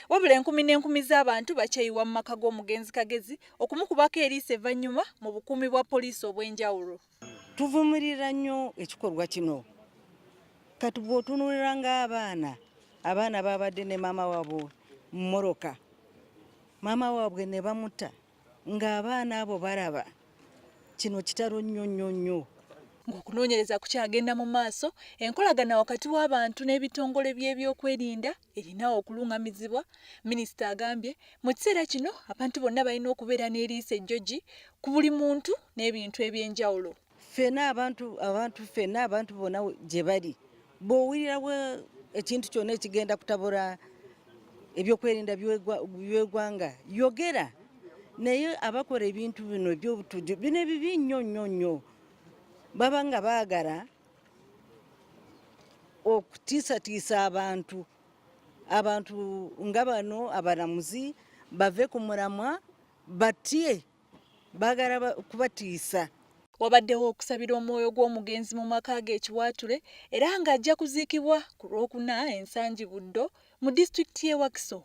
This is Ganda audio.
wabula enkumi n'enkumi z'abantu bakyayiwa mu maka g'omugenzi Kagezi okumukubako eriiso evvannyuma mu bukuumi bwa poliisi obw'enjawulo. Tuvumirira nnyo ekikolwa kino. Kati bw'otunuulira ng'abaana babadde ne maama waabwe mu Moroka, maama waabwe ne bamutta, ng'abaana abo balaba. Kino kitalo nnyo. Ng'okunoonyereza kukyagenda mu maaso, enkolagana wakati w'abantu n'ebitongole by'ebyokwerinda erina okulungamizibwa. Minisita agambye mu kiseera kino abantu bonna balina okubeera n'eriiso ejjogi ku buli muntu n'ebintu eby'enjawulo. Ffenna abantu bonna gye bali, bw'owulirawo ekintu kyonna ekigenda kutabula ebyokwerinda by'eggwanga, yogera. Naye abakola ebintu bino eby'obutujju bino ebibi nnyo. Baba nga baagala okutiisatiisa abantu nga bano abalamuzi bave ku mulamwa batye, baagala kubatiisa. Wabaddewo okusabira omwoyo gw'omugenzi mu maka ge Kiwaatule era ng'ajja kuziikibwa ku Lwokuna ensangi Buddo mu disitulikiti y'e Wakiso.